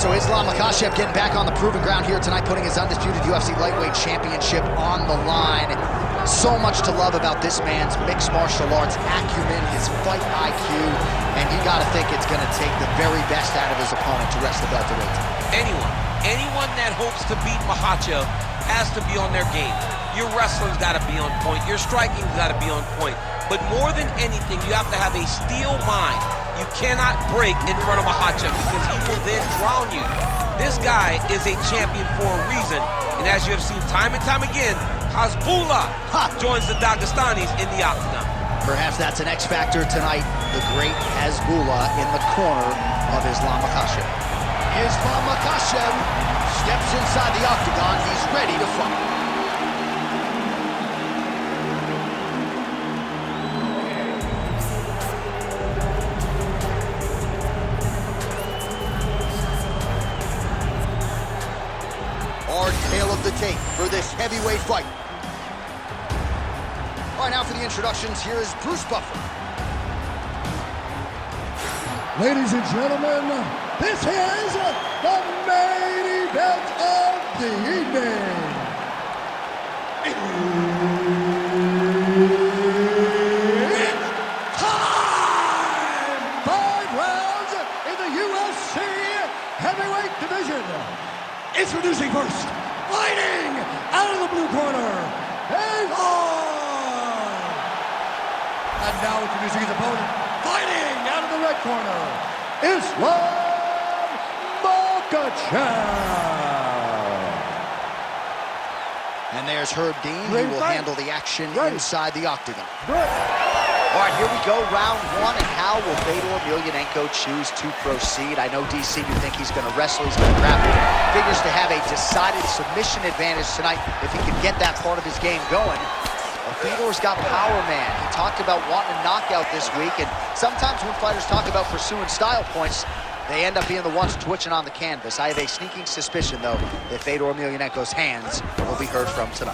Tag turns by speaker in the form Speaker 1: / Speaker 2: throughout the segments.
Speaker 1: So Islam Makhacev getting back on the proven ground here tonight, putting his undisputed UFC lightweight championship on the line. So much to love about this man's mixed martial arts acumen, his fight IQ, and you gotta think it's gonna take the very best out of his opponent to wrest the belt away.
Speaker 2: Anyone that hopes to beat Makhacev has to be on their game. Your wrestling's gotta be on point, your striking's gotta be on point. But more than anything, you have to have a steel mind. You cannot break in front of Makhacev because he will then drown you. This guy is a champion for a reason, and as you have seen time and time again, Hasbullah joins the Dagestanis in the octagon.
Speaker 1: Perhaps that's an X factor tonight, the great Hasbullah in the corner of Islam Makhacev. Islam Makhacev steps inside the octagon, he's ready to fight. Our tale of the tape for this heavyweight fight. All right, now for the introductions, here is Bruce Buffer.
Speaker 3: Ladies and gentlemen, this is the main event of the evening. It's time! 5 rounds in the UFC heavyweight division. Introducing first, fighting out of the blue corner, Fedor! And now introducing his opponent, fighting out of the red corner, Islam Makhacev!
Speaker 1: And there's Herb Dean, who will handle the action inside the octagon.
Speaker 4: All right, here we go, round 1, and how will Fedor Emelianenko choose to proceed? I know, DC, you think he's going to wrestle, he's going to grapple. Figures to have a decided submission advantage tonight if he can get that part of his game going. Well, Fedor's got power, man. He talked about wanting a knockout this week, and sometimes when fighters talk about pursuing style points, they end up being the ones twitching on the canvas. I have a sneaking suspicion, though, that Fedor Emelianenko's hands will be heard from tonight.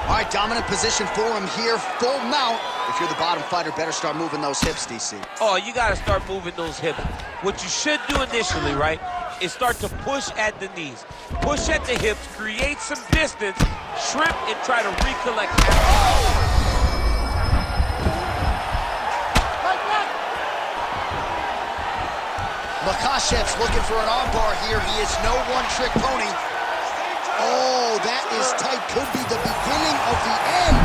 Speaker 1: All right, dominant position for him here, full mount. If you're the bottom fighter, better start moving those hips, DC.
Speaker 2: Oh, you gotta start moving those hips. What you should do initially, right, is start to push at the knees. Push at the hips, create some distance, shrimp, and try to recollect.
Speaker 1: Makhachev's looking for an armbar here. He is no one-trick pony. Oh, that is tight. Could be the beginning of the end.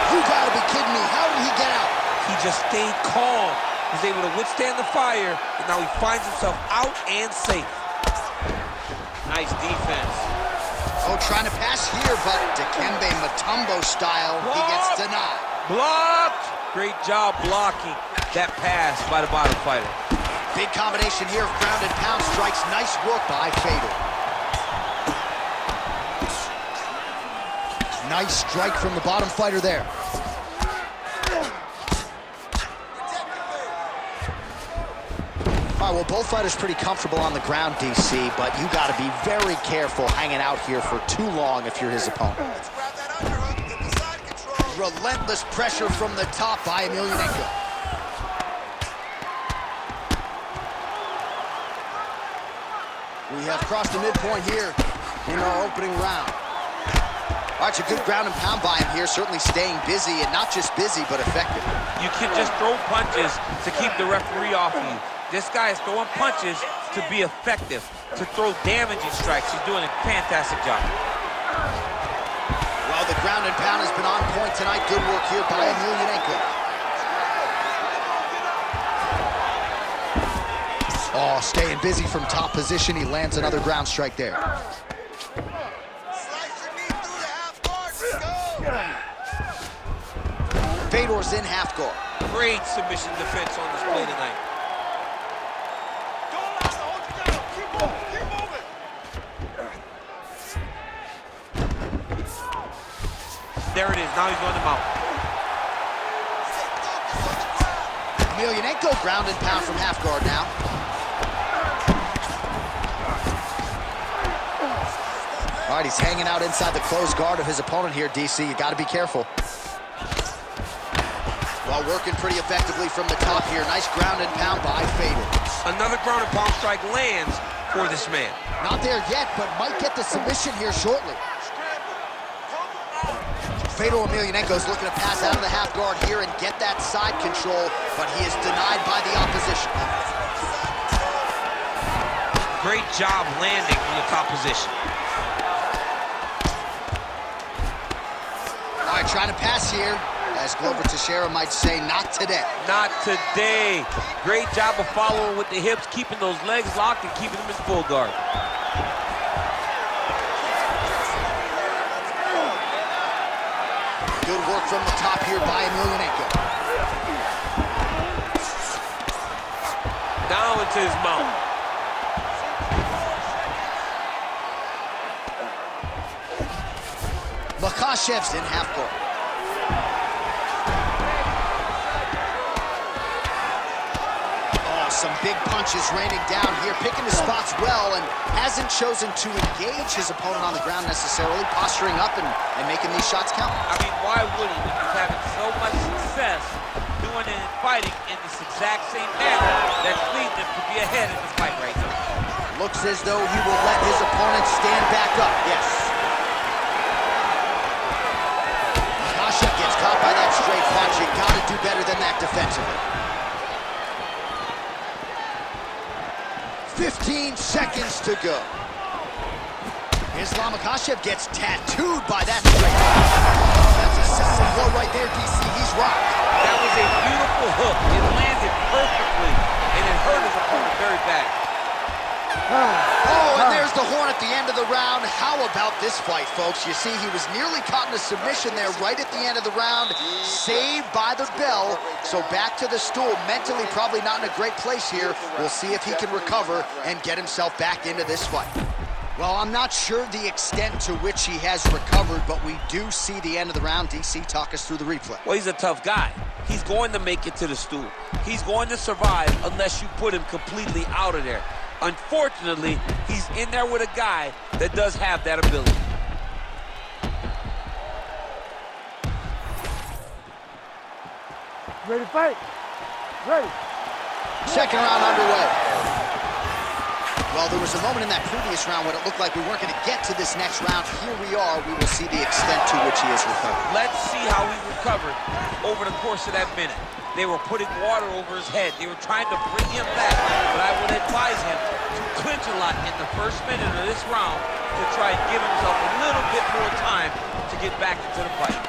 Speaker 1: You gotta be kidding me. How did he get out?
Speaker 2: He just stayed calm. He's able to withstand the fire, and now he finds himself out and safe. Nice defense.
Speaker 1: Oh, trying to pass here, but Dikembe Mutombo style, he gets denied.
Speaker 2: Blocked! Great job blocking that pass by the bottom fighter.
Speaker 1: Big combination here of ground and pound strikes. Nice work by Fedor. Nice strike from the bottom fighter there. All right, well, both fighters pretty comfortable on the ground, DC, but you got to be very careful hanging out here for too long if you're his opponent. Relentless pressure from the top by Emelianenko. We have crossed the midpoint here in our opening round. All right, it's a good ground and pound by him here, certainly staying busy, and not just busy, but effective.
Speaker 2: You can just throw punches to keep the referee off of you. This guy is throwing punches to be effective, to throw damaging strikes. He's doing a fantastic job.
Speaker 1: Well, the ground and pound has been on point tonight. Good work here by Emelianenko. Oh, staying busy from top position. He lands another ground strike there. Fedor's in half guard.
Speaker 2: Great submission defense on display tonight. There it is, now he's on the mount.
Speaker 1: Emelianenko ground and pound from half guard now. All right, he's hanging out inside the closed guard of his opponent here, DC. You got to be careful. Well, working pretty effectively from the top here. Nice ground and pound by Fedor.
Speaker 2: Another ground and pound strike lands for this man.
Speaker 1: Not there yet, but might get the submission here shortly. Fedor Emelianenko is looking to pass out of the half guard here and get that side control, but he is denied by the opposition.
Speaker 2: Great job landing from the top position.
Speaker 1: All right, trying to pass here. As Glover Teixeira might say, not today.
Speaker 2: Not today. Great job of following with the hips, keeping those legs locked and keeping them in full guard.
Speaker 1: Good work from the top here by Emelianenko.
Speaker 2: Down into his mount.
Speaker 1: Makhachev's in half guard. Some big punches raining down here, picking his spots well, and hasn't chosen to engage his opponent on the ground necessarily, posturing up and making these shots count.
Speaker 2: I mean, why would he? When he's having so much success doing it and fighting in this exact same manner that's leading him to be ahead in the fight right now.
Speaker 1: Looks as though he will let his opponent stand back up, yes. Makhacev gets caught by that straight punch. You gotta do better than that defensively. 15 seconds to go. Islam Makhacev gets tattooed by that straight. That's a solid blow right there, DC. He's rocked.
Speaker 2: That was a beautiful hook. It landed perfectly, and it hurt his opponent very bad.
Speaker 1: Oh, and there's the horn at the end of the round. How about this fight, folks? You see, he was nearly caught in a submission there right at the end of the round. Saved by the bell. So back to the stool. Mentally probably not in a great place here. We'll see if he can recover and get himself back into this fight. Well, I'm not sure the extent to which he has recovered, but we do see the end of the round. DC, talk us through the replay.
Speaker 2: Well, he's a tough guy. He's going to make it to the stool. He's going to survive unless you put him completely out of there. Unfortunately, he's in there with a guy that does have that ability.
Speaker 5: Ready to fight? Ready.
Speaker 1: Second round underway. Well, there was a moment in that previous round when it looked like we weren't going to get to this next round. Here we are. We will see the extent to which he has recovered.
Speaker 2: Let's see how he recovered over the course of that minute. They were putting water over his head. They were trying to bring him back, but I would advise him to clinch a lot in the first minute of this round to try and give himself a little bit more time to get back into the fight.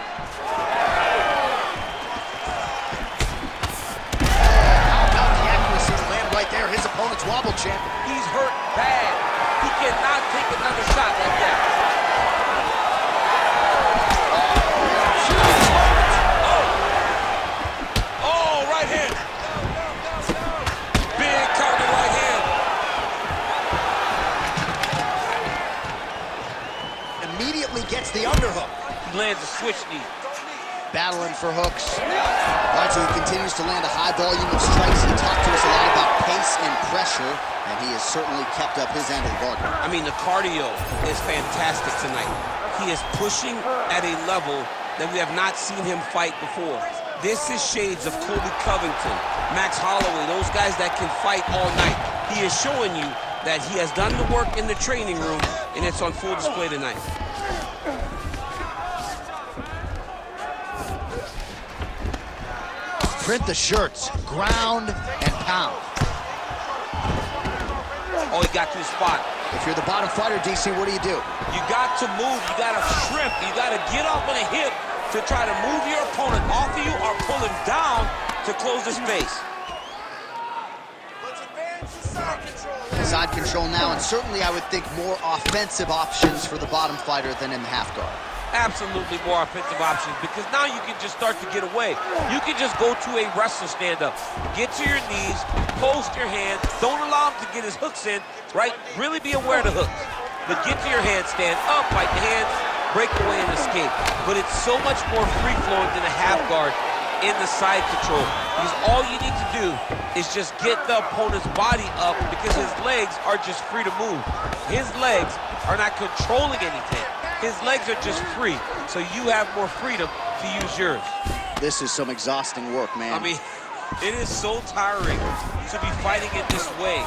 Speaker 1: How about the accuracy to land right there? His opponent's wobble champ.
Speaker 2: He's hurt bad. He cannot take another shot like that.
Speaker 1: Gets the underhook.
Speaker 2: He lands a switch knee.
Speaker 1: Battling for hooks. All right, so he continues to land a high volume of strikes. He talked to us a lot about pace and pressure, and he has certainly kept up his end of the bargain.
Speaker 2: I mean, the cardio is fantastic tonight. He is pushing at a level that we have not seen him fight before. This is shades of Colby Covington, Max Holloway, those guys that can fight all night. He is showing you that he has done the work in the training room, and it's on full display tonight.
Speaker 1: Print the shirts, ground and pound.
Speaker 2: Oh, he got to his spot.
Speaker 1: If you're the bottom fighter, DC, what do?
Speaker 2: You got to move, you got to shrimp, you got to get up on a hip to try to move your opponent off of you or pull him down to close the space.
Speaker 3: Let's advance the side control.
Speaker 1: Side control now, and certainly I would think more offensive options for the bottom fighter than in the half guard.
Speaker 2: Absolutely more offensive options, because now you can just start to get away. You can just go to a wrestler stand-up. Get to your knees, post your hands, don't allow him to get his hooks in, right? Really be aware of the hooks. But get to your hands, stand up, fight the hands, break away and escape. But it's so much more free-flowing than a half guard in the side control. Because all you need to do is just get the opponent's body up because his legs are just free to move. His legs are not controlling anything. His legs are just free, so you have more freedom to use yours.
Speaker 1: This is some exhausting work, man.
Speaker 2: I mean, it is so tiring to be fighting in this way.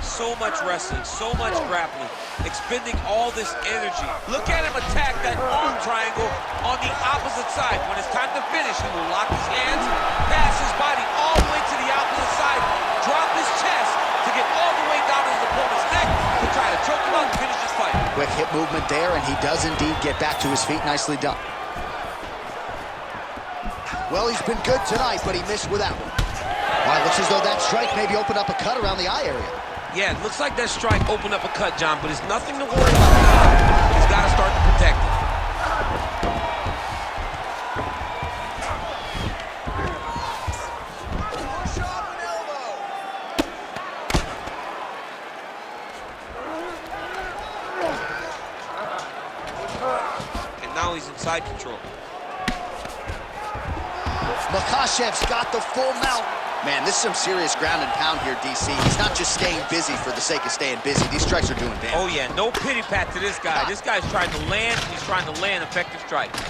Speaker 2: So much wrestling, so much grappling, expending all this energy. Look at him attack that arm triangle on the opposite side. When it's time to finish, he will lock his hands, pass his body all the way to the opposite side, drop his chest to get all the way down to his opponent's neck to try to choke him out and finish this fight.
Speaker 1: Quick hip movement there, and he does indeed get back to his feet. Nicely done. Well, he's been good tonight, but he missed with that one. All right, looks as though that strike maybe opened up a cut around the eye area.
Speaker 2: Yeah, it looks like that strike opened up a cut, John, but it's nothing to worry about now. He's got to start to protect it. And now he's in side control.
Speaker 1: Makhachev's got the full mount. Man, this is some serious ground and pound here, DC. He's not just staying busy for the sake of staying busy. These strikes are doing damage.
Speaker 2: Oh, yeah, no pity pat to this guy. This guy's trying to land, he's trying to land effective strikes.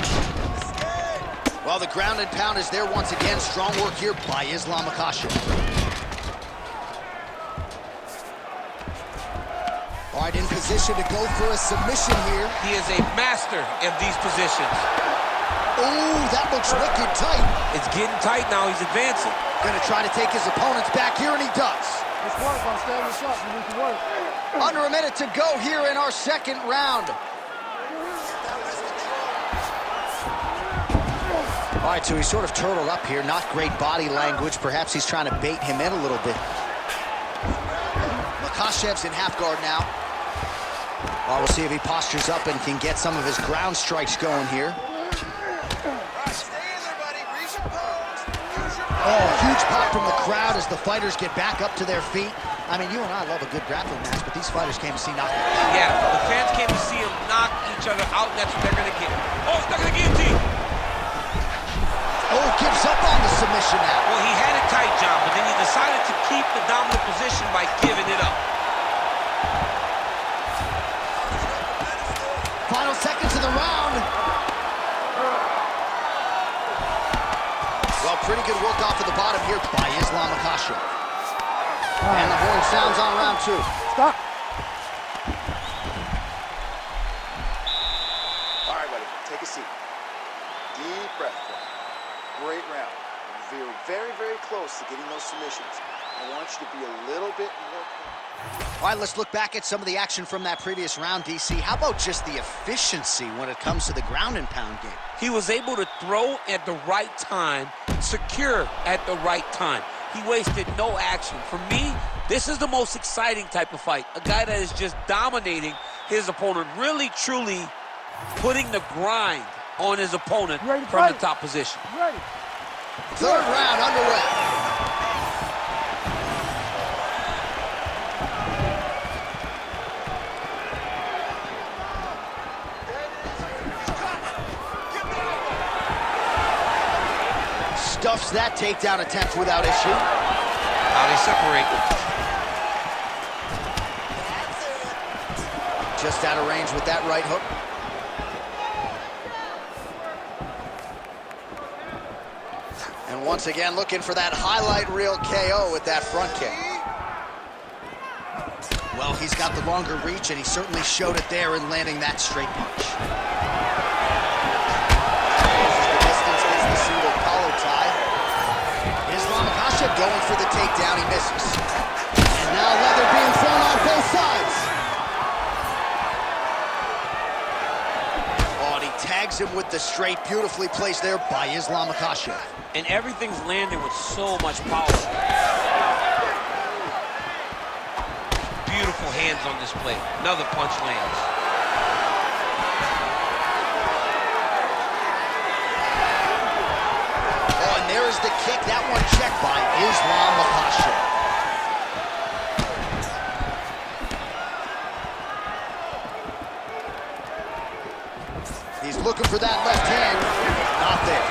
Speaker 1: Well, the ground and pound is there once again. Strong work here by Islam Makhacev. All right, in position to go for a submission here.
Speaker 2: He is a master of these positions.
Speaker 1: Oh, that looks wicked tight.
Speaker 2: It's getting tight now, he's advancing.
Speaker 1: Gonna try to take his opponents back here, and he does.
Speaker 5: It's work. I'm standing this up. You need to work.
Speaker 1: Under a minute to go here in our second round. All right, so he's sort of turtled up here. Not great body language. Perhaps he's trying to bait him in a little bit. Makhachev's in half guard now. Well, we'll see if he postures up and can get some of his ground strikes going here. Oh, huge pop from the crowd as the fighters get back up to their feet. I mean, you and I love a good grappling match, but these fighters came to see knockout.
Speaker 2: Yeah, the fans came to see them knock each other out, and that's what they're going to get. Oh, stuck in the guillotine.
Speaker 1: Oh, gives up on the submission now.
Speaker 2: Well, he had it tight, John, but then he decided to keep the dominant position by giving it up.
Speaker 1: Final seconds of the round. Well, pretty good work off of the bottom here by Islam Makhacev. And the horn sounds on round two.
Speaker 5: Stop.
Speaker 6: All right, buddy, take a seat. Deep breath. Great round. You're very, very close to getting those submissions. I want you to be a little bit more.
Speaker 1: All right, let's look back at some of the action from that previous round, DC. How about just the efficiency when it comes to the ground and pound game?
Speaker 2: He was able to throw at the right time, secure at the right time. He wasted no action. For me, this is the most exciting type of fight. A guy that is just dominating his opponent, really, truly putting the grind on his opponent from the top position.
Speaker 5: Ready.
Speaker 1: Third round underway. Stuffs that takedown attempt without issue.
Speaker 2: Now they separate.
Speaker 1: Just out of range with that right hook. And once again, looking for that highlight reel KO with that front kick. Well, he's got the longer reach, and he certainly showed it there in landing that straight punch. Going for the takedown, he misses. And now leather being thrown on both sides. Oh, and he tags him with the straight, beautifully placed there by Islam Makhacev.
Speaker 2: And everything's landing with so much power. Beautiful hands on display. Another punch lands.
Speaker 1: There's the kick, that one checked by Islam Makhacev. He's looking for that left hand, not there.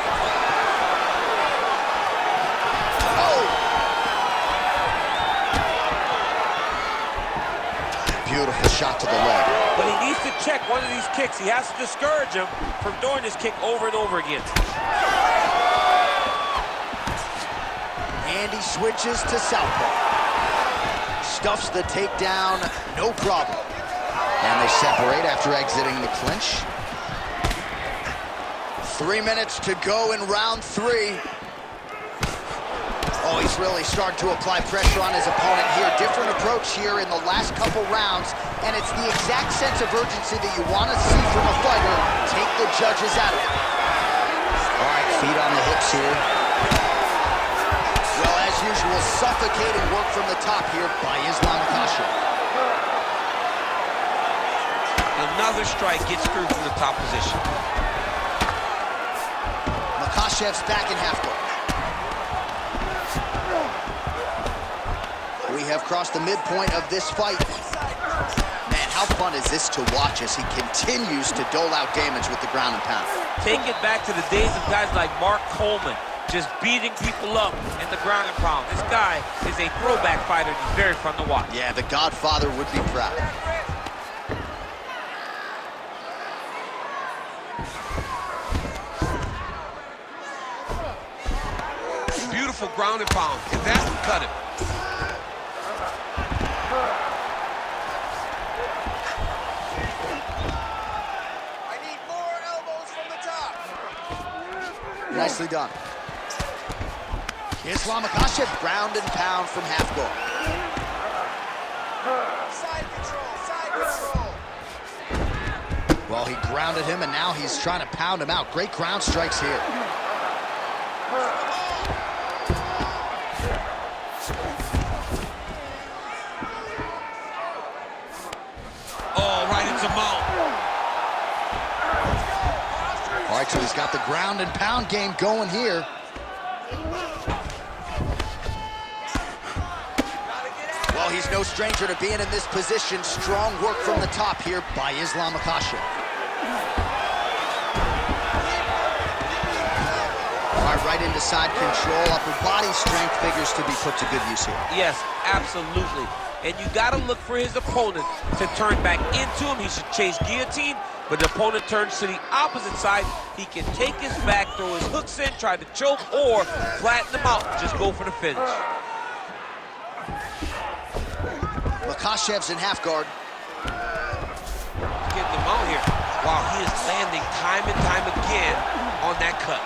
Speaker 1: Beautiful shot to the leg.
Speaker 2: But he needs to check one of these kicks. He has to discourage him from doing this kick over and over again.
Speaker 1: And he switches to southpaw. Stuffs the takedown, no problem. And they separate after exiting the clinch. 3 minutes to go in round 3. Oh, he's really starting to apply pressure on his opponent here. Different approach here in the last couple rounds, and it's the exact sense of urgency that you want to see from a fighter. Take the judges out of it. All right, feet on the hips here. Well, as usual, suffocating work from the top here by Makhacev.
Speaker 2: Another strike gets through from the top position.
Speaker 1: Makhacev's back in half guard. We have crossed the midpoint of this fight. Man, how fun is this to watch as he continues to dole out damage with the ground and pound.
Speaker 2: Take it back to the days of guys like Mark Coleman, just beating people up in the ground and pound. This guy is a throwback fighter. He's very fun to watch.
Speaker 1: Yeah, the Godfather would be proud.
Speaker 2: Beautiful ground and pound. And that would cut him.
Speaker 6: I need more elbows from the top.
Speaker 1: Nicely done. Makhacev, ground and pound from half guard.
Speaker 6: Side control, side control.
Speaker 1: Well, he grounded him, and now he's trying to pound him out. Great ground strikes here.
Speaker 2: Oh, right into mount.
Speaker 1: All right, so he's got the ground and pound game going here. Well, he's no stranger to being in this position. Strong work from the top here by Makhacev. All right, right into side control. Upper body strength figures to be put to good use here.
Speaker 2: Yes, absolutely. And you got to look for his opponent to turn back into him. He should chase guillotine, but the opponent turns to the opposite side. He can take his back, throw his hooks in, try to choke, or flatten him out, just go for the finish.
Speaker 1: Makhacev's in half guard.
Speaker 2: Getting him out here. Wow, he is landing time and time again on that cut.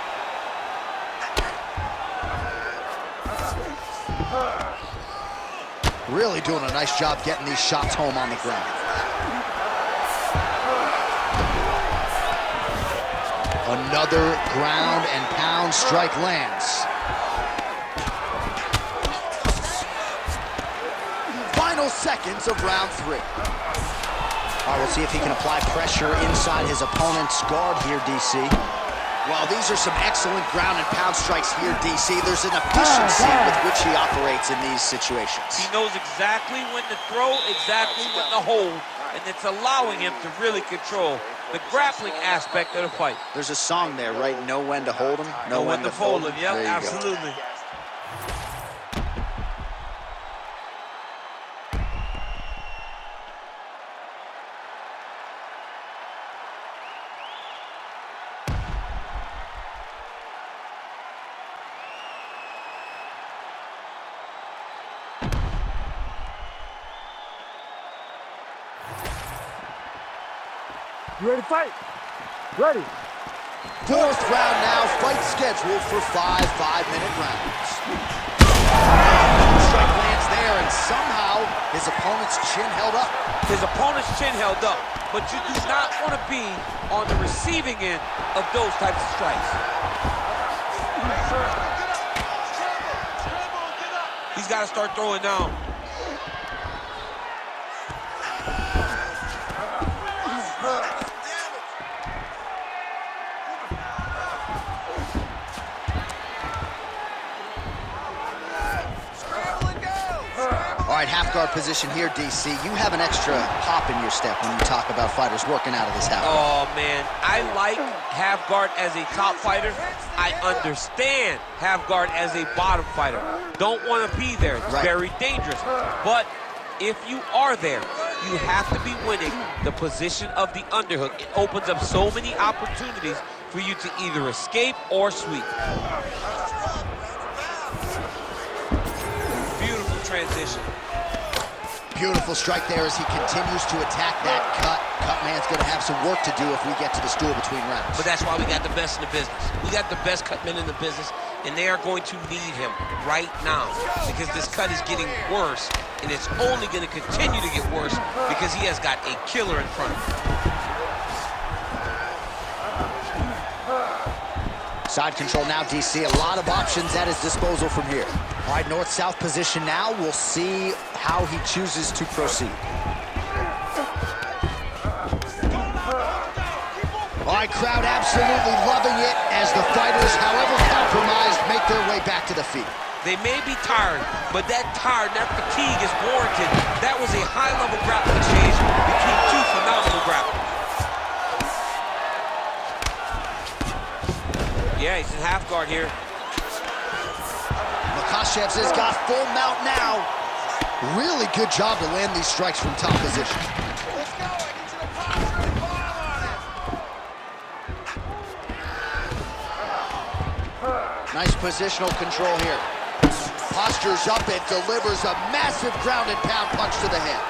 Speaker 1: Really doing a nice job getting these shots home on the ground. Another ground and pound strike lands. Final seconds of round 3. All right, we'll see if he can apply pressure inside his opponent's guard here, DC. Well, these are some excellent ground and pound strikes here, DC. There's an efficiency with which he operates in these situations.
Speaker 2: He knows exactly when to throw, exactly when to hold, and it's allowing him to really control the grappling aspect of the fight.
Speaker 1: There's a song there, right? Know when to hold him, know when to fold him.
Speaker 2: Yep,
Speaker 1: There you go.
Speaker 2: absolutely.
Speaker 5: You ready to fight? Ready.
Speaker 1: 4th round now, fight scheduled for 5 5-minute rounds. Strike lands there, and somehow his opponent's chin held up.
Speaker 2: His opponent's chin held up, but you do not want to be on the receiving end of those types of strikes. He's got to start throwing down.
Speaker 1: All right, half guard position here, DC. You have an extra hop in your step when you talk about fighters working out of this half guard.
Speaker 2: Oh, man, I like half guard as a top fighter. I understand half guard as a bottom fighter. Don't want to be there. It's very dangerous. But if you are there, You have to be winning the position of the underhook. It opens up so many opportunities for you to either escape or sweep. Beautiful transition.
Speaker 1: Beautiful strike there as he continues to attack that cut. Cut man's going to have some work to do if we get to the stool between rounds.
Speaker 2: But that's why we got the best in the business. We got the best cut men in the business, and they are going to need him right now because this cut is getting worse, and it's only going to continue to get worse because he has got a killer in front of him.
Speaker 1: Side control now, DC. A lot of options at his disposal from here. All right, north-south position now. We'll see how he chooses to proceed. All right, crowd absolutely loving it as the fighters, however compromised, make their way back to the feet.
Speaker 2: They may be tired, but that tired, that fatigue is warranted. That was a high-level grappling exchange between two phenomenal grapplers. Yeah, he's in half guard here.
Speaker 1: Makhacev has got full mount now. Really good job to land these strikes from top position.
Speaker 6: Let's go. I need you to possibly bomb on it.
Speaker 1: Nice positional control here. Postures up and delivers a massive ground and pound punch to the head.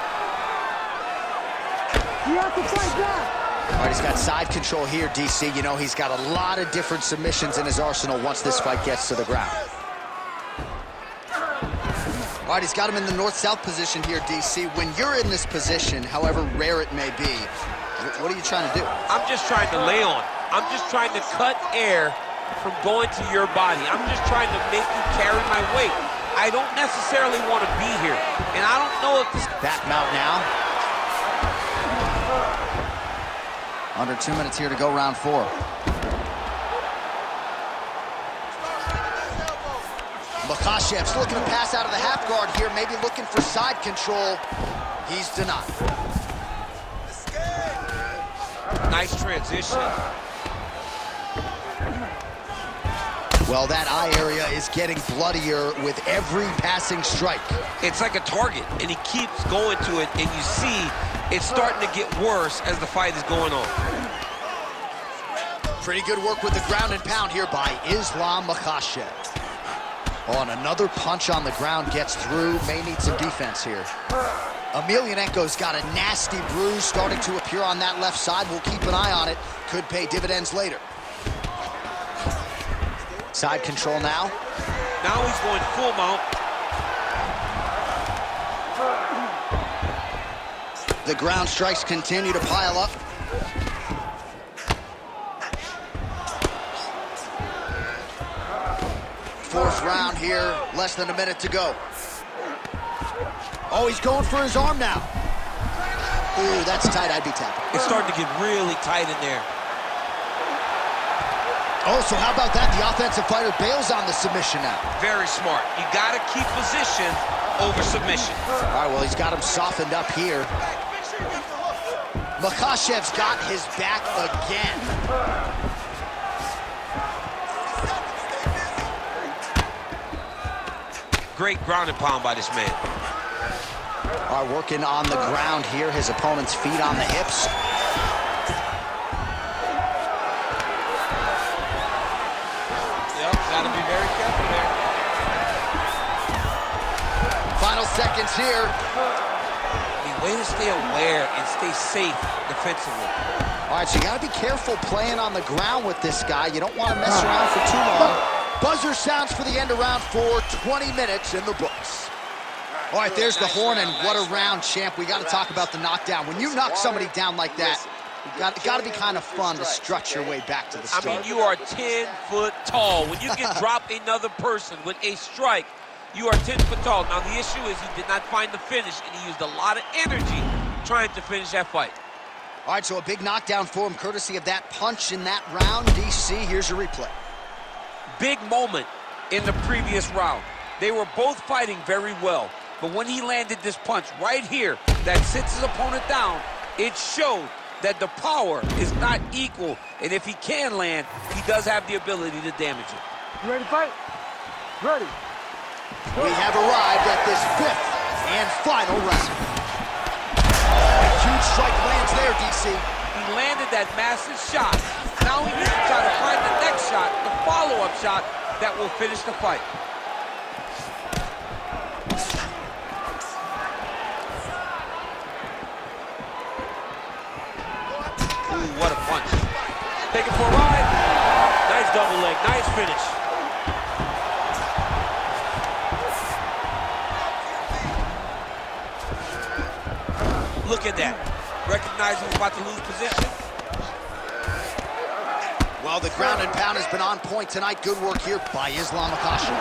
Speaker 5: You have to fight back.
Speaker 1: All right, he's got side control here, DC. You know, he's got a lot of different submissions in his arsenal once this fight gets to the ground. All right, he's got him in the north-south position here, DC. When you're in this position, however rare it may be, what are you trying to do?
Speaker 2: I'm just trying to lay on. I'm just trying to cut air from going to your body. I'm just trying to make you carry my weight. I don't necessarily want to be here, and I don't know if this...
Speaker 1: Back mount now. Under 2 minutes here to go, round 4. Makhachev's looking to pass out of the half guard here, maybe looking for side control. He's denied.
Speaker 2: Nice transition.
Speaker 1: Well, that eye area is getting bloodier with every passing strike.
Speaker 2: It's like a target, and he keeps going to it, and you see it's starting to get worse as the fight is going on.
Speaker 1: Pretty good work with the ground and pound here by Islam Makhacev. Oh, and another punch on the ground gets through. May need some defense here. Emelianenko's got a nasty bruise starting to appear on that left side. We'll keep an eye on it. Could pay dividends later. Side control now.
Speaker 2: Now he's going full mount.
Speaker 1: The ground strikes continue to pile up. Fourth round here, less than a minute to go. Oh, he's going for his arm now. Ooh, that's tight, I'd be tapping.
Speaker 2: It's starting to get really tight in there.
Speaker 1: Oh, so how about that? The offensive fighter bails on the submission now.
Speaker 2: Very smart. You gotta keep position over submission.
Speaker 1: All right, well, he's got him softened up here. Makhachev's got his back again.
Speaker 2: Great ground and pound by this man.
Speaker 1: All right, working on the ground here. His opponent's feet on the hips.
Speaker 2: Yep, gotta be very careful there.
Speaker 1: Final seconds here.
Speaker 2: The way to stay aware and stay safe defensively.
Speaker 1: All right, so you gotta be careful playing on the ground with this guy. You don't want to mess around for too long. Buzzer sounds for the end of round 4, 20 minutes in the books. All right, there's the horn, and what a round, champ. We got to talk about the knockdown. When you knock somebody down like that, it got to be kind of fun to strut your way back to the start.
Speaker 2: I mean, you are 10 foot tall. When you can drop another person with a strike, you are 10 foot tall. Now, the issue is he did not find the finish, and he used a lot of energy trying to finish that fight.
Speaker 1: All right, so a big knockdown for him, courtesy of that punch in that round. DC, here's your replay.
Speaker 2: Big moment in the previous round. They were both fighting very well, but when he landed this punch right here that sits his opponent down, it showed that the power is not equal, and if he can land, he does have the ability to damage it.
Speaker 5: You ready to fight? Ready.
Speaker 1: We have arrived at this 5th and final round.
Speaker 4: here, DC.
Speaker 2: He landed that massive shot. Now he needs to try to find the next shot, the follow-up shot that will finish the fight. Ooh, what a punch. Take it for a ride. Nice double leg, nice finish. Look at that. Recognizing he's about to lose position.
Speaker 1: Well, the ground and pound has been on point tonight. Good work here by Islam Makhacev.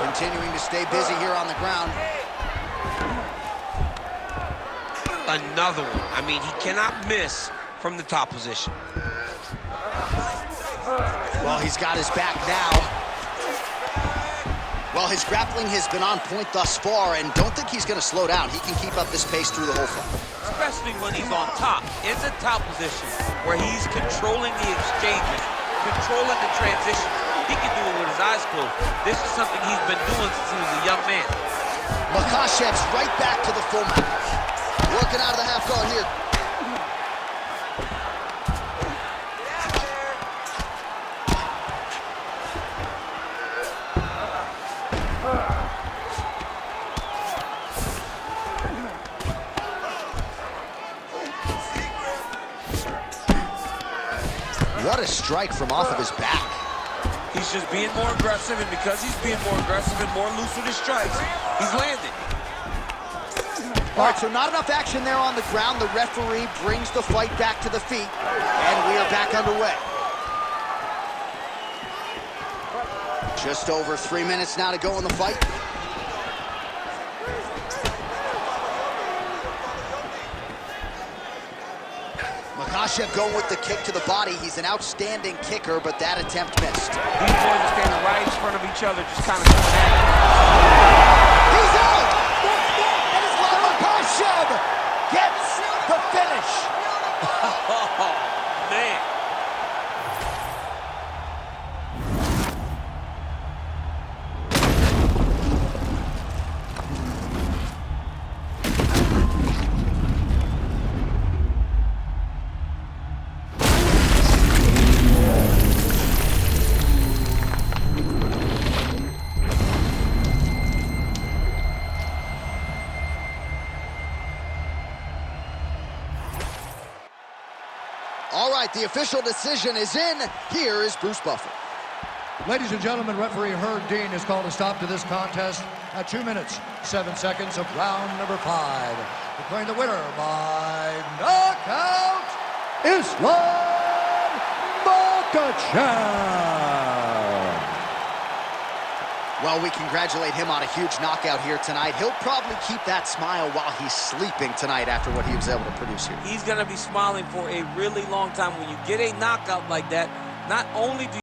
Speaker 1: Continuing to stay busy here on the ground.
Speaker 2: Another one. I mean, he cannot miss from the top position.
Speaker 1: Well, he's got his back now. Well, his grappling has been on point thus far, and don't think he's going to slow down. He can keep up this pace through the whole fight.
Speaker 2: Especially when he's on top, in the top position, where he's controlling the exchanges, controlling the transition. He can do it with his eyes closed. This is something he's been doing since he was a young man.
Speaker 1: Makhachev's right back to the full mount. Working out of the half guard here. What a strike from off of his back.
Speaker 2: He's just being more aggressive, and because he's being more aggressive and more loose with his strikes, he's landing.
Speaker 1: All right, so not enough action there on the ground. The referee brings the fight back to the feet, and we are back underway. Just over 3 minutes now to go in the fight. Makhacev going with the kick to the body. He's an outstanding kicker, but that attempt missed.
Speaker 2: These boys are standing right in front of each other, just kind of going at it.
Speaker 1: He's out! And Islam Makhacev gets the finish.
Speaker 2: Oh, man.
Speaker 1: All right, the official decision is in. Here is Bruce Buffer.
Speaker 3: Ladies and gentlemen, referee Herb Dean has called a stop to this contest at 2 minutes, 7 seconds of round number 5. Declaring the winner by knockout, Islam Makhacev.
Speaker 1: Well, we congratulate him on a huge knockout here tonight. He'll probably keep that smile while he's sleeping tonight after what he was able to produce here.
Speaker 2: He's going to be smiling for a really long time. When you get a knockout like that, not only do